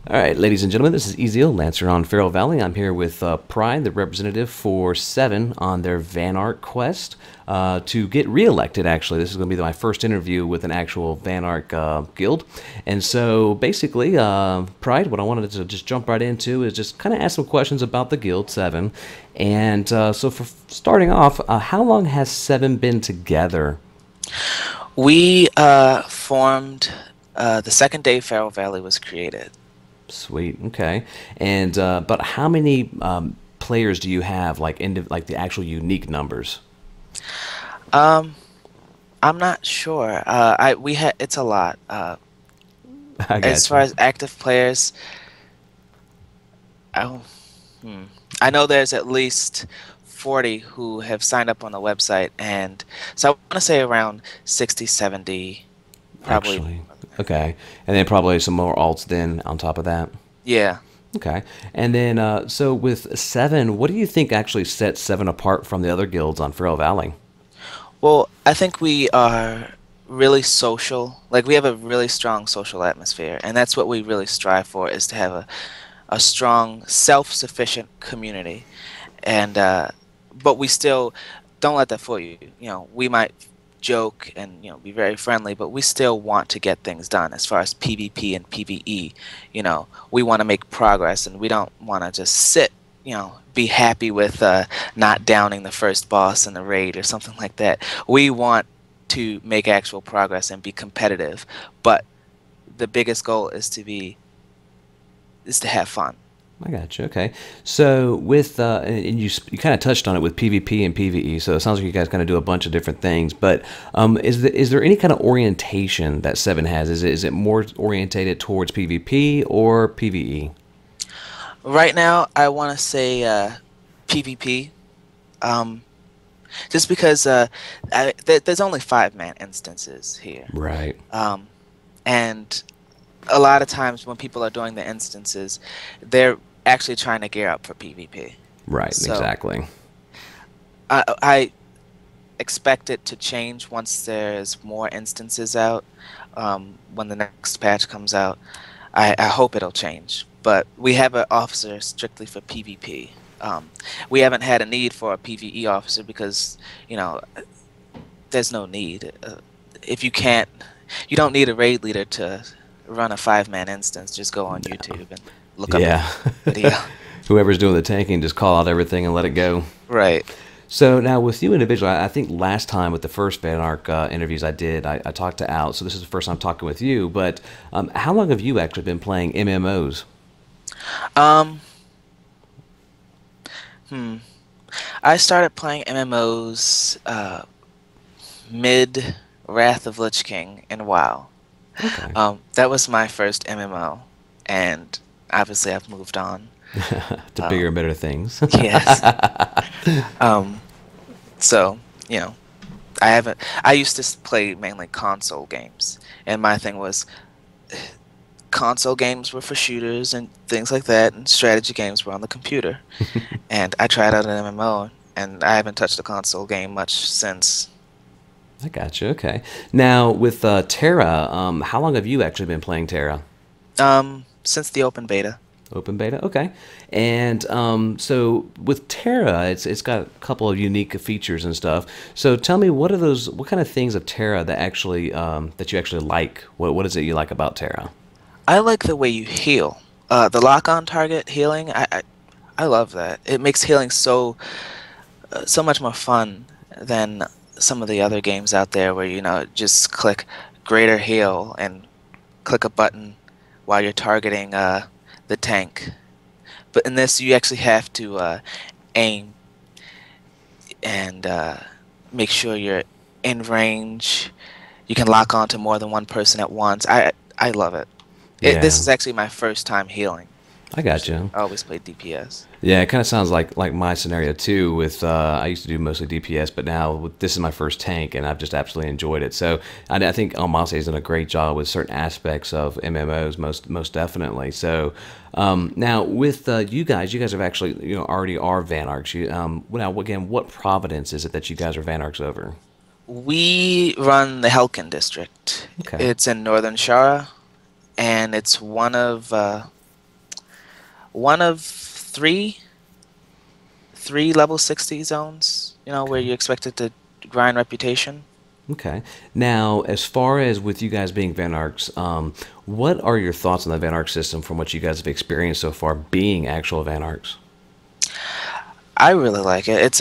All right, ladies and gentlemen, this is Eziel, Lancer on Feral Valley. I'm here with Pryde, the representative for Seven on their Vanarch quest to get reelected, actually. This is going to be my first interview with an actual Vanarch guild. And so basically, Pryde, what I wanted to just jump right into is just kind of ask some questions about the guild, Seven. And so for starting off, how long has Seven been together? We formed the second day Feral Valley was created. Sweet. Okay. And but how many players do you have, like like the actual unique numbers? Um, I'm not sure. We had it's a lot. I As got far you. as active players, oh, hmm. I know there's at least 40 who have signed up on the website, and so I want to say around 60, 70, probably. Actually, okay. And then probably some more alts then on top of that. Yeah. Okay. And then so with Seven, what do you think actually sets Seven apart from the other guilds on Feral Valley? Well, I think we are really social. Like we have a really strong social atmosphere, and that's what we really strive for is to have a strong, self-sufficient community. And but we still don't let that fool you. You know, we might joke and be very friendly, but we still want to get things done as far as PvP and PvE. You know, we want to make progress, and we don't want to just sit. Be happy with not downing the first boss in the raid or something like that. We want to make actual progress and be competitive, but the biggest goal is to have fun. I got you. Okay. So with and you kind of touched on it with PvP and PvE. So it sounds like you guys kind of do a bunch of different things. But is there any kind of orientation that Seven has? Is it more orientated towards PvP or PvE? Right now, I want to say PvP, um, just because there's only 5-man instances here, Right. um, and a lot of times when people are doing the instances, they're actually trying to gear up for PvP. Right. So Exactly. I expect it to change once there's more instances out. When the next patch comes out, I hope it'll change. But we have an officer strictly for PvP. We haven't had a need for a PvE officer because, you know, there's no need. If you can't, you don't need a raid leader to run a 5-man instance. Just go on YouTube and look up a Yeah. video. Whoever's doing the tanking, just call out everything and let it go. Right. So now with you individually, I think last time with the first Vanarch interviews I did, I talked to Out. So this is the first time talking with you. But how long have you actually been playing MMOs? Um, hmm. I started playing MMOs mid Wrath of Lich King in WoW. Okay. That was my first MMO, and obviously I've moved on. To bigger Um, and better things. yes. Um, so, you know, I haven't. I used to play mainly console games, and my thing was console games were for shooters and things like that, and strategy games were on the computer. And I tried out an MMO, and I haven't touched a console game much since. I got you. Okay. Now with Terra, how long have you actually been playing Terra? Since the open beta. Open beta. Okay. And so with Terra, it's got a couple of unique features and stuff. So tell me, what are those? What kind of things of Terra that actually that you actually like? What is it you like about Terra? I like the way you heal. The lock-on target healing, I love that. It makes healing so much more fun than some of the other games out there where just click greater heal and click a button while you're targeting the tank. But in this, you actually have to aim and make sure you're in range. You can lock on to more than one person at once. I love it. This Yeah, is actually my first time healing. I got Usually, you. I always play DPS. Yeah, it kind of sounds like my scenario too. With I used to do mostly DPS, but now this is my first tank, and I've just absolutely enjoyed it. So I think Almasi has done a great job with certain aspects of MMOs, most definitely. So now with you guys have actually already are Vanarchs. Now again, what providence is it that you guys are Vanarchs over? We run the Helkin district. Okay. It's in Northern Shara, and it's one of one of three level 60 zones, where Okay. you're expected to grind reputation. Okay. Now, as far as with you guys being Vanarchs, what are your thoughts on the Vanarch system from what you guys have experienced so far being actual Vanarchs? I really like it.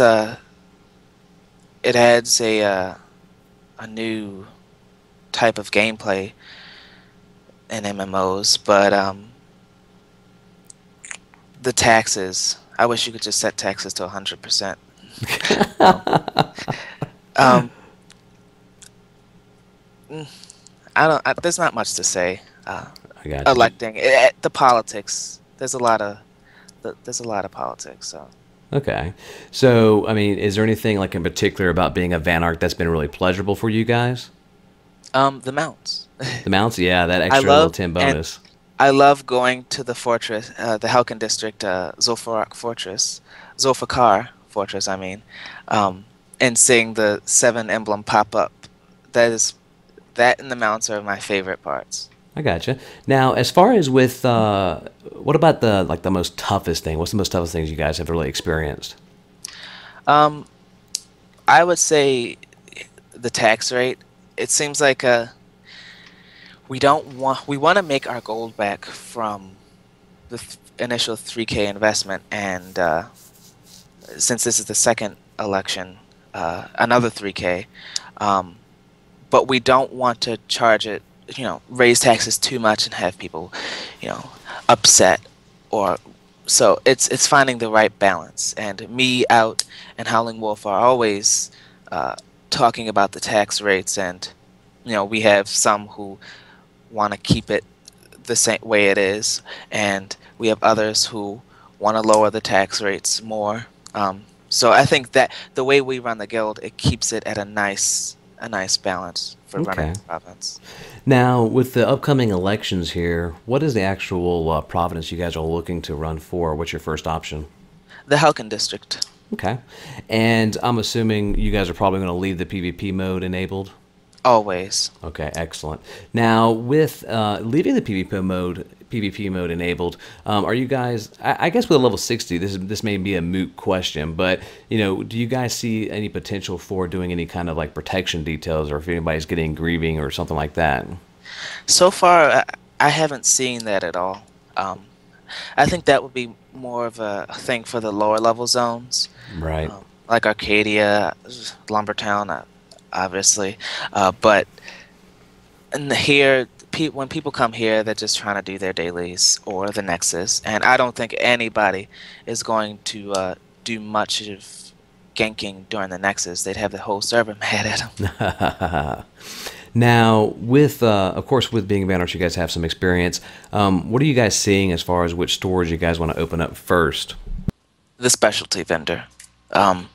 It adds a new type of gameplay in MMOs, but the taxes. I wish you could just set taxes to 100%. No. Um, mm, I don't. There's not much to say. I got you. Electing the politics. There's a lot of politics. So Okay. So, I mean, is there anything like in particular about being a Vanarch that's been really pleasurable for you guys? the mounts. The mounts, yeah, that I extra little love 10 and bonus. I love going to the fortress, the Helkin district, Zulfikar Fortress. I mean, and seeing the 7 emblem pop up. That and the mounts are my favorite parts. I gotcha. Now, as far as with, what about the most toughest thing? What's the most toughest things you guys have really experienced? Um, I would say the tax rate. It seems like we want to make our gold back from the initial 3K investment, and since this is the second election, another 3K. Um, but we don't want to charge it, raise taxes too much and have people, upset, or so it's finding the right balance. And me out and Howling Wolf are always talking about the tax rates, and we have some who want to keep it the same way it is, and we have others who want to lower the tax rates more. So I think that the way we run the guild, it keeps it at a nice balance for running Okay. the province. Now, with the upcoming elections here, what is the actual province you guys are looking to run for? What's your first option? The Helkin district, Okay. And I'm assuming you guys are probably going to leave the PvP mode enabled? always. Okay, excellent. Now, with leaving the PvP mode enabled, are you guys? I guess with a level 60, this may be a moot question, but do you guys see any potential for doing any kind of like protection details, or if anybody's getting grieving or something like that? So far, I haven't seen that at all. Um, I think that would be more of a thing for the lower level zones, Right. like Arcadia, Lumbertown, obviously. But here, when people come here, they're just trying to do their dailies or the Nexus, and I don't think anybody is going to do much of ganking during the Nexus. They'd have the whole server mad at them. Now, with of course, with being Vanarch, you guys have some experience. What are you guys seeing as far as which stores you guys want to open up first? The specialty vendor. Um,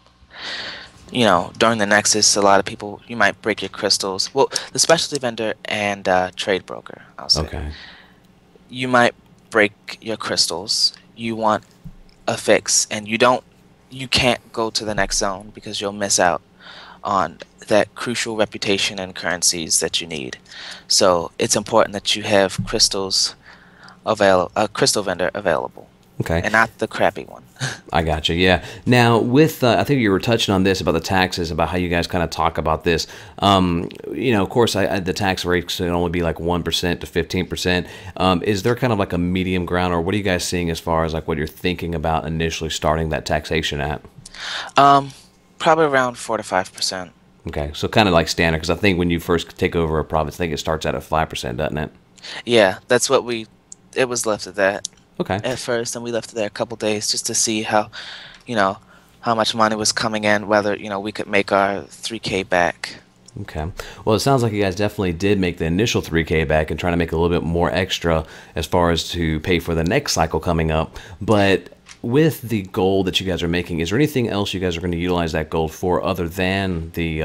during the Nexus, a lot of people, you might break your crystals. Well, the specialty vendor and trade broker, I'll say. Okay. You might break your crystals. You want a fix, and you can't go to the next zone because you'll miss out on that crucial reputation and currencies that you need. So it's important that you have a crystal vendor available, Okay. and not the crappy one. I got you. Yeah. Now, with I think you were touching on this about the taxes, about how you guys kind of talk about this. Of course, the tax rates can only be like 1% to 15%. Is there kind of like a medium ground, or what are you guys seeing as far as like what you're thinking about initially starting that taxation at? Probably around 4 to 5%. Okay, so kind of like standard, because I think when you first take over a province, I think it starts at a 5%, doesn't it? Yeah, that's what it was left at that Okay. at first, and we left it there a couple days just to see how, you know, how much money was coming in, whether, we could make our 3K back. Okay. Well, it sounds like you guys definitely did make the initial 3K back and trying to make a little bit more extra as far as to pay for the next cycle coming up. But with the gold that you guys are making, is there anything else you guys are going to utilize that gold for other than the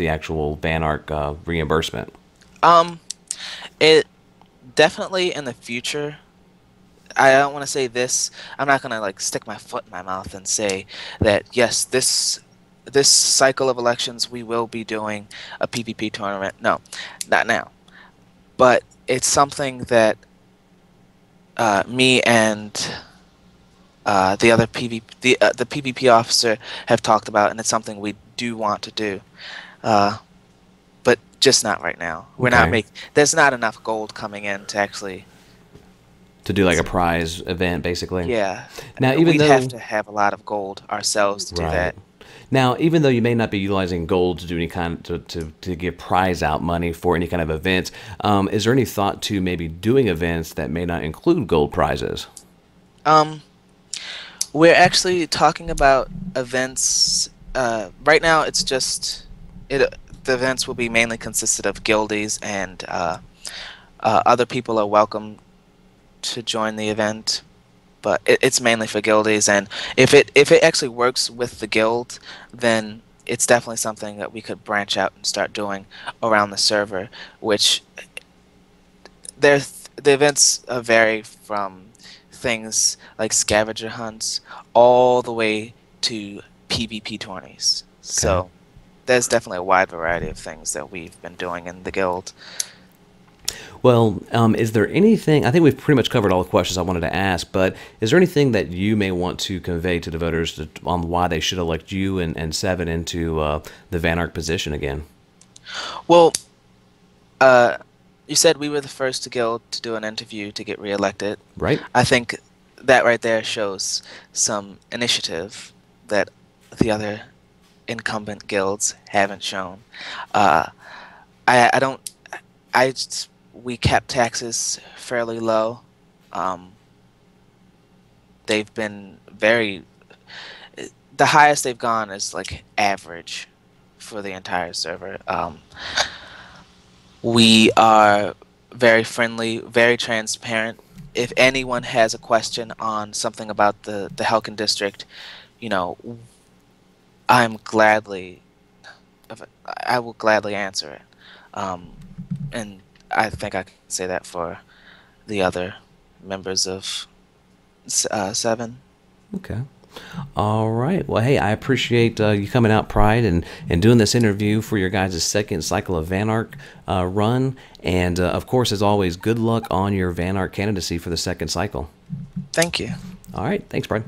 actual Vanarch reimbursement? It definitely in the future. I don't want to say this. I'm not gonna like stick my foot in my mouth and say that yes, this cycle of elections we will be doing a PPP tournament. No, not now. But it's something that me and the other the PPP officer have talked about, and it's something we do want to do, but just not right now. We're not Okay. There's not enough gold coming in to actually. To do like a prize event, basically. Yeah, Now, even we'd have though, to have a lot of gold ourselves to do right. that. Now, even though you may not be utilizing gold to do any kind to give prize out money for any kind of event, is there any thought to maybe doing events that may not include gold prizes? Um, we're actually talking about events. Right now, it's just it. The events will be mainly consisted of guildies, and other people are welcome to join the event, but it's mainly for guildies. And if it actually works with the guild, then it's definitely something that we could branch out and start doing around the server. Which the events vary from things like scavenger hunts all the way to PvP tourneys. Okay. So there's definitely a wide variety of things that we've been doing in the guild. Well, is there anything? I think we've pretty much covered all the questions I wanted to ask, but is there anything that you may want to convey to the voters on why they should elect you and Seven into the Vanarch position again? Well, you said we were the first to guild to do an interview to get reelected. Right? I think that right there shows some initiative that the other incumbent guilds haven't shown. I don't. We kept taxes fairly low. They've been very. The highest they've gone is like average for the entire server. We are very friendly, very transparent. If anyone has a question on something about the Helkin district, you know, I'm gladly, I will gladly answer it. And I think I can say that for the other members of Seven. Okay. All right. Well, hey, I appreciate you coming out, Pryde, and doing this interview for your guys' second cycle of Vanarch run. And, of course, as always, good luck on your Vanarch candidacy for the second cycle. Thank you. All right. Thanks, Pryde.